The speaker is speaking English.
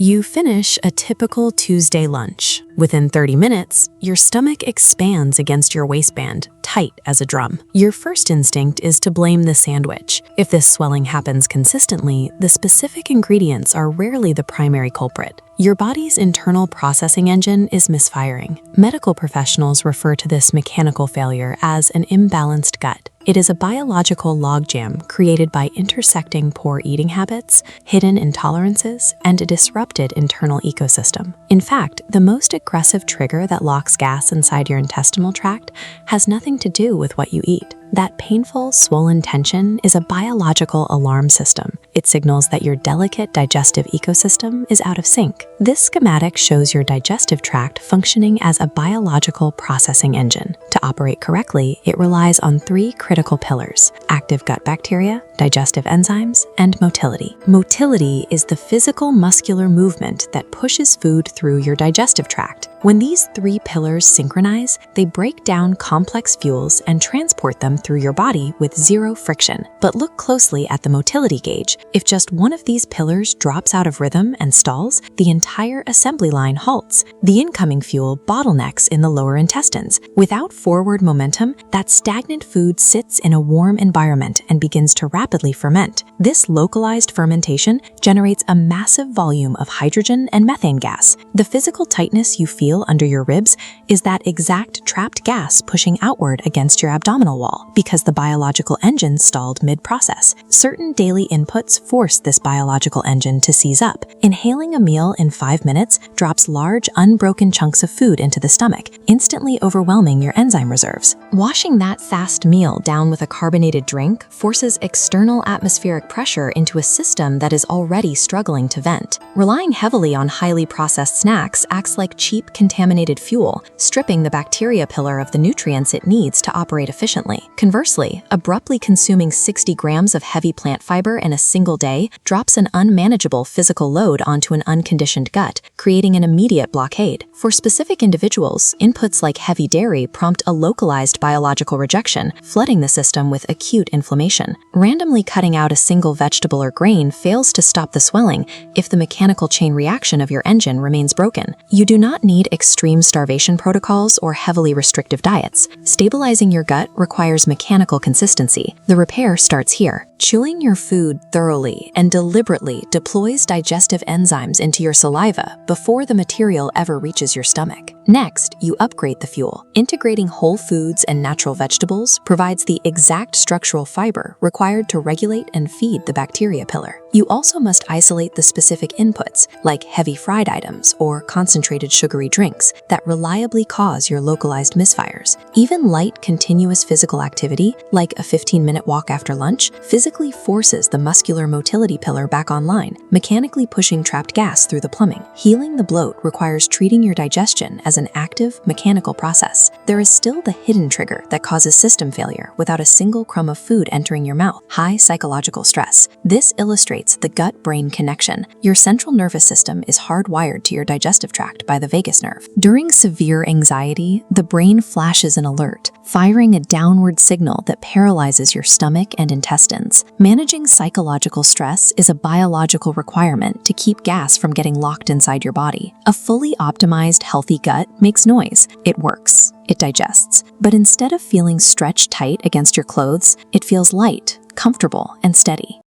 You finish a typical Tuesday lunch. Within 30 minutes, your stomach expands against your waistband, tight as a drum. Your first instinct is to blame the sandwich. If this swelling happens consistently, the specific ingredients are rarely the primary culprit. Your body's internal processing engine is misfiring. Medical professionals refer to this mechanical failure as an imbalanced gut. It is a biological logjam created by intersecting poor eating habits, hidden intolerances, and a disrupted internal ecosystem. In fact, the most aggressive trigger that locks gas inside your intestinal tract has nothing to do with what you eat. That painful, swollen tension is a biological alarm system. It signals that your delicate digestive ecosystem is out of sync. This schematic shows your digestive tract functioning as a biological processing engine. To operate correctly, it relies on three critical pillars: active gut bacteria, digestive enzymes, and motility. Motility is the physical muscular movement that pushes food through your digestive tract. When these three pillars synchronize, they break down complex fuels and transport them through your body with zero friction. But look closely at the motility gauge. If just one of these pillars drops out of rhythm and stalls, the entire assembly line halts. The incoming fuel bottlenecks in the lower intestines. Without forward momentum, that stagnant food sits in a warm environment and begins to rapidly ferment. This localized fermentation generates a massive volume of hydrogen and methane gas. The physical tightness you feel under your ribs is that exact trapped gas pushing outward against your abdominal wall because the biological engine stalled mid-process. Certain daily inputs force this biological engine to seize up. Inhaling a meal in 5 minutes drops large, unbroken chunks of food into the stomach, instantly overwhelming your enzyme reserves. Washing that fast meal down with a carbonated drink forces external atmospheric pressure into a system that is already struggling to vent. Relying heavily on highly processed snacks acts like cheap, contaminated fuel, stripping the bacteria pillar of the nutrients it needs to operate efficiently. Conversely, abruptly consuming 60 grams of heavy plant fiber in a single day drops an unmanageable physical load onto an unconditioned gut, creating an immediate blockade. For specific individuals, inputs like heavy dairy prompt a localized biological rejection, flooding the system with acute inflammation. Randomly cutting out a single vegetable or grain fails to stop the swelling if the mechanical chain reaction of your engine remains broken. You do not need extreme starvation protocols or heavily restrictive diets. Stabilizing your gut requires mechanical consistency. The repair starts here. Chewing your food thoroughly and deliberately deploys digestive enzymes into your saliva before the material ever reaches your stomach. Next, you upgrade the fuel. Integrating whole foods and natural vegetables provides the exact structural fiber required to regulate and feed the bacteria pillar. You also must isolate the specific inputs, like heavy fried items or concentrated sugary drinks, that reliably cause your localized misfires. Even light, continuous physical activity, like a 15-minute walk after lunch, physically forces the muscular motility pillar back online, mechanically pushing trapped gas through the plumbing. Healing the bloat requires treating your digestion as an active, mechanical process. There is still the hidden trigger that causes system failure without a single crumb of food entering your mouth: high psychological stress. This illustrates the gut-brain connection. Your central nervous system is hardwired to your digestive tract by the vagus nerve. During severe anxiety, the brain flashes an alert, firing a downward signal that paralyzes your stomach and intestines. Managing psychological stress is a biological requirement to keep gas from getting locked inside your body. A fully optimized, healthy gut makes noise. It works. It digests. But instead of feeling stretched tight against your clothes, it feels light, comfortable, and steady.